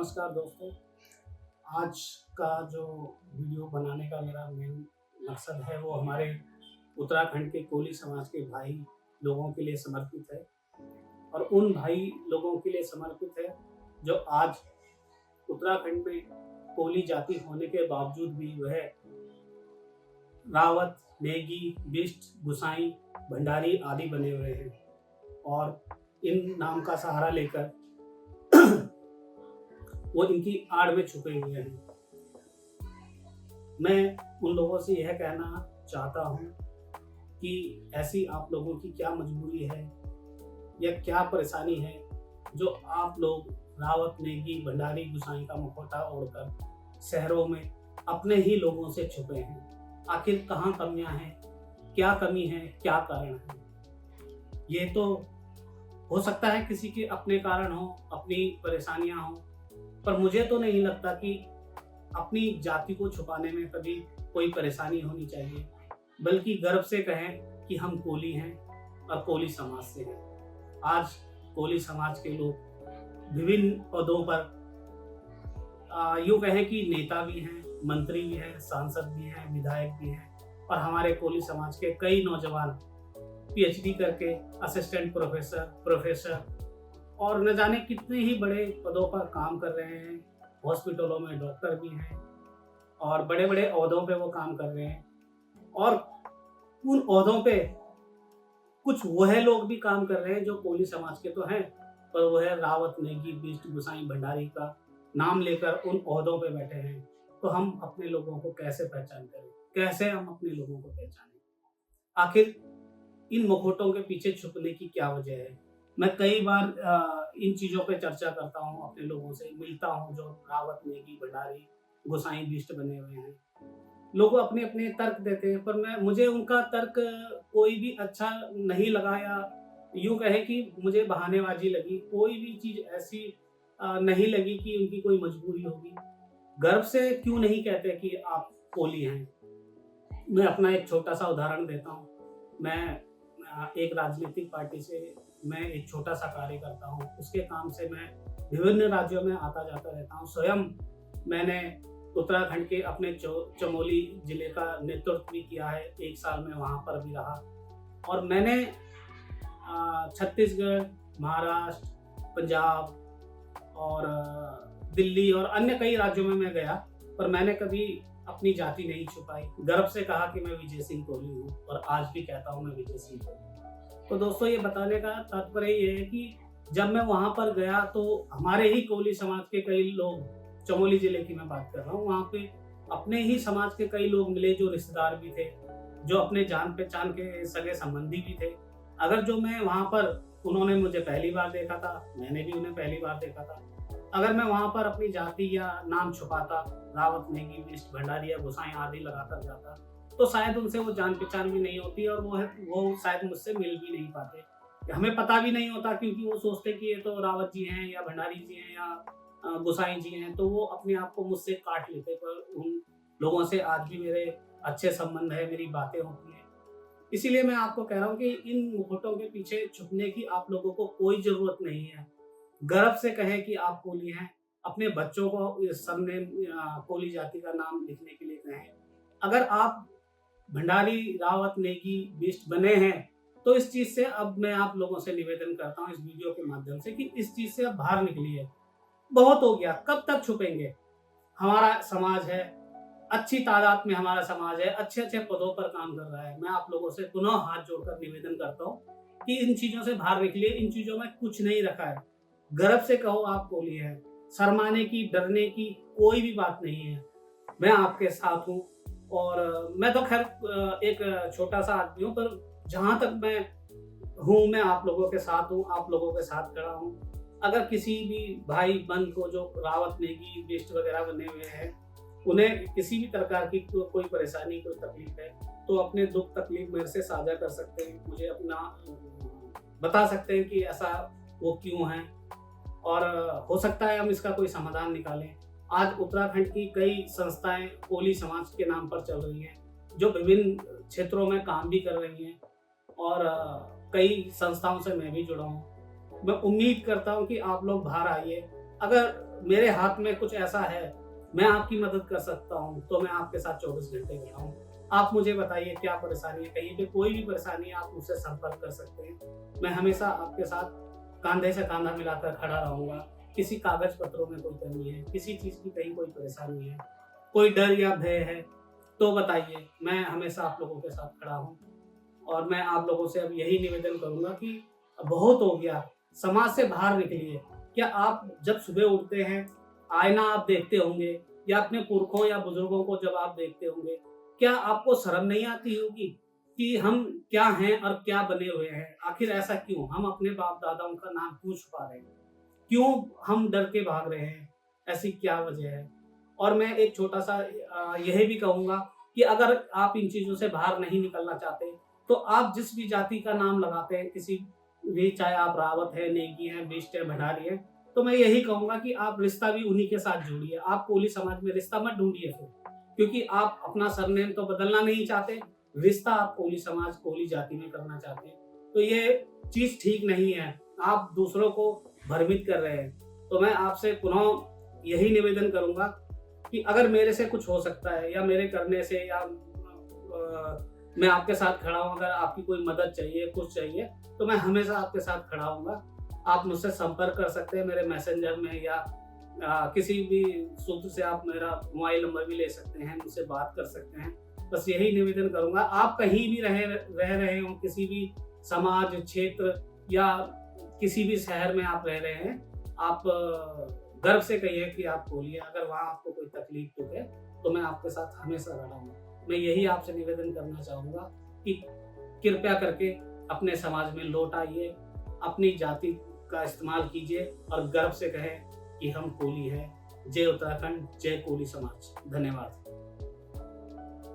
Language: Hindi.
नमस्कार दोस्तों। आज का जो वीडियो बनाने का मेरा मेन मकसद है वो हमारे उत्तराखंड के कोली समाज के भाई लोगों के लिए समर्पित है और उन भाई लोगों के लिए समर्पित है जो आज उत्तराखंड में कोली जाति होने के बावजूद भी वह रावत, नेगी, बिष्ट, गुसाई, भंडारी आदि बने हुए हैं और इन नाम का सहारा लेकर वो इनकी आड़ में छुपे हुए हैं। मैं उन लोगों से यह कहना चाहता हूँ कि ऐसी आप लोगों की क्या मजबूरी है या क्या परेशानी है जो आप लोग रावत, नेगी, भंडारी, गुसाई का मुखौटा ओढ़कर शहरों में अपने ही लोगों से छुपे हैं। आखिर कहाँ कमियां हैं, क्या कमी है, क्या कारण है? ये तो हो सकता है किसी के अपने कारण हो, अपनी परेशानियां हो, पर मुझे तो नहीं लगता कि अपनी जाति को छुपाने में कभी कोई परेशानी होनी चाहिए, बल्कि गर्व से कहें कि हम कोली हैं और कोली समाज से हैं। आज कोली समाज के लोग विभिन्न पदों पर यूँ कहें कि नेता भी हैं, मंत्री भी हैं, सांसद भी हैं, विधायक भी हैं और हमारे कोली समाज के कई नौजवान पीएचडी करके असिस्टेंट प्रोफेसर और न जाने कितने ही बड़े पदों पर काम कर रहे हैं। हॉस्पिटलों में डॉक्टर भी हैं और बड़े बड़े ओहदों पे वो काम कर रहे हैं और उन ओहदों पे कुछ वह लोग भी काम कर रहे हैं जो कोली समाज के तो हैं, पर वह रावत, नेगी, बिष्ट, गुसाई, भंडारी का नाम लेकर उन ओहदों पे बैठे हैं। तो हम अपने लोगों को कैसे पहचान करें, कैसे हम अपने लोगों को पहचानें? आखिर इन मुखौटों के पीछे छुपने की क्या वजह है? मैं कई बार इन चीज़ों पे चर्चा करता हूँ, अपने लोगों से मिलता हूँ जो रावत, नेगी, भंडारी, गोसाई, बिष्ट बने हुए हैं। लोग अपने अपने तर्क देते हैं, पर मुझे उनका तर्क कोई भी अच्छा नहीं लगा या यूँ कहें कि मुझे बहानेबाजी लगी। कोई भी चीज़ ऐसी नहीं लगी कि उनकी कोई मजबूरी होगी। गर्व से क्यों नहीं कहते कि आप कोली हैं? मैं अपना एक छोटा सा उदाहरण देता हूँ। मैं एक राजनीतिक पार्टी से मैं एक छोटा सा कार्य करता हूँ। उसके काम से मैं विभिन्न राज्यों में आता जाता रहता हूँ। स्वयं मैंने उत्तराखंड के अपने चमोली जिले का नेतृत्व भी किया है। 1 साल में वहाँ पर भी रहा और मैंने छत्तीसगढ़, महाराष्ट्र, पंजाब और दिल्ली और अन्य कई राज्यों में मैं गया, पर मैंने कभी अपनी जाति नहीं छुपाई। गर्व से कहा कि मैं विजय सिंह कोली हूँ और आज भी कहता हूँ मैं विजय सिंह कोली हूँ। तो दोस्तों, ये बताने का तात्पर्य ये है कि जब मैं वहाँ पर गया तो हमारे ही कोली समाज के कई लोग, चमोली जिले की मैं बात कर रहा हूँ, वहाँ पे अपने ही समाज के कई लोग मिले जो रिश्तेदार भी थे, जो अपने जान पहचान के सगे संबंधी भी थे। अगर जो मैं वहाँ पर, उन्होंने मुझे पहली बार देखा था, मैंने भी उन्हें पहली बार देखा था, अगर मैं वहाँ पर अपनी जाति या नाम छुपाता, रावत, नेगी, बिष्ट, भंडारी या गोसाई आदि लगाकर जाता, तो शायद उनसे वो जान पहचान भी नहीं होती और वो शायद मुझसे मिल भी नहीं पाते। हमें पता भी नहीं होता क्योंकि वो सोचते कि ये तो रावत जी हैं या भंडारी जी हैं या गोसाई जी हैं, तो वो अपने आप को मुझसे काट लेते। पर उन लोगों से आज भी मेरे अच्छे संबंध है, मेरी बातें होती हैं। इसीलिए मैं आपको कह रहा हूँ कि इन मुखौटों के पीछे छुपने की आप लोगों को कोई ज़रूरत नहीं है। गर्व से कहें कि आप कोली हैं। अपने बच्चों को सरनेम कोली जाति का नाम लिखने के लिए कहें। अगर आप भंडारी, रावत, नेगी, बिष्ट बने हैं, तो इस चीज़ से अब मैं आप लोगों से निवेदन करता हूँ इस वीडियो के माध्यम से कि इस चीज़ से अब बाहर निकलिए। बहुत हो गया, कब तक छुपेंगे? हमारा समाज है, अच्छी तादाद में हमारा समाज है, अच्छे-अच्छे पदों पर काम कर रहा है। मैं आप लोगों से पुनः हाथ जोड़कर निवेदन करता हूँ कि इन चीज़ों से बाहर निकलिए। इन चीज़ों में कुछ नहीं रखा है। गर्व से कहो आप कोली हैं। शर्माने की, डरने की कोई भी बात नहीं है। मैं आपके साथ हूँ और मैं तो खैर एक छोटा सा आदमी हूँ, पर जहाँ तक मैं हूँ, मैं आप लोगों के साथ हूँ, आप लोगों के साथ खड़ा हूँ। अगर किसी भी भाई बंद को जो रावत, नेगी, बिष्ट वगैरह बने हुए हैं, उन्हें किसी भी प्रकार की कोई परेशानी, कोई तकलीफ है, तो अपने दुख तकलीफ मेरे से साझा कर सकते हैं। मुझे अपना बता सकते हैं कि ऐसा वो क्यों है और हो सकता है हम इसका कोई समाधान निकालें। आज उत्तराखंड की कई संस्थाएं कोली समाज के नाम पर चल रही हैं, जो विभिन्न क्षेत्रों में काम भी कर रही हैं और कई संस्थाओं से मैं भी जुड़ा हूँ। मैं उम्मीद करता हूँ कि आप लोग बाहर आइए। अगर मेरे हाथ में कुछ ऐसा है, मैं आपकी मदद कर सकता हूँ, तो मैं आपके साथ 24 घंटे खड़ा हूँ। आप मुझे बताइए क्या परेशानी है, कहीं पे कोई भी परेशानी है आप मुझसे संपर्क कर सकते हैं। मैं हमेशा आपके साथ कांधे से कांधा मिलाकर खड़ा रहूँगा। किसी कागज पत्रों में कोई कमी है, किसी चीज़ की कहीं कोई परेशानी है, कोई डर या भय है, तो बताइए, मैं हमेशा आप लोगों के साथ खड़ा हूँ। और मैं आप लोगों से अब यही निवेदन करूँगा कि बहुत हो गया, समाज से बाहर निकलिए। क्या आप जब सुबह उठते हैं, आईना आप देखते होंगे या अपने पुरखों या बुजुर्गों को जब आप देखते होंगे, क्या आपको शर्म नहीं आती होगी कि हम क्या हैं और क्या बने हुए हैं? आखिर ऐसा क्यों? हम अपने बाप-दादाओं का नाम क्यों छुपा रहे हैं? क्यों हम डर के भाग रहे हैं? ऐसी क्या वजह है? और मैं एक छोटा-सा यह भी कहूँगा कि अगर आप इन चीज़ों से बाहर नहीं निकलना चाहते, तो आप जिस भी जाति का नाम लगाते हैं, किसी भी, चाहे आप रावत हैं, नेगी हैं, बिष्ट हैं, भंडारी हैं, तो मैं यही कहूँगा कि आप रिश्ता भी उन्हीं के साथ जोड़िए। आप कोली समाज में रिश्ता मत ढूँढिए फिर, क्योंकि आप अपना सरनेम तो बदलना नहीं चाहते, रिश्ता आप कोली समाज, कोली जाति में करना चाहते हैं। तो ये चीज़ ठीक नहीं है, आप दूसरों को भ्रमित कर रहे हैं। तो मैं आपसे पुनः यही निवेदन करूँगा कि अगर मेरे से कुछ हो सकता है या मेरे करने से या मैं आपके साथ खड़ा हूँ, अगर आपकी कोई मदद चाहिए, कुछ चाहिए, तो मैं हमेशा आपके साथ खड़ा हूँगा। आप मुझसे संपर्क कर सकते हैं मेरे मैसेंजर में या किसी भी सूत्र से आप मेरा मोबाइल नंबर भी ले सकते हैं, मुझसे बात कर सकते हैं। बस यही निवेदन करूँगा, आप कहीं भी रह रहे हों, किसी भी समाज, क्षेत्र या किसी भी शहर में आप रह रहे हैं, आप गर्व से कहिए कि आप कोली हैं। अगर वहाँ आपको कोई तकलीफ दुःख है, तो मैं आपके साथ हमेशा खड़ा हूँ। मैं यही आपसे निवेदन करना चाहूँगा कि कृपया करके अपने समाज में लौट आइए, अपनी जाति का इस्तेमाल कीजिए और गर्व से कहें कि हम कोली हैं। जय उत्तराखंड, जय कोली समाज। धन्यवाद।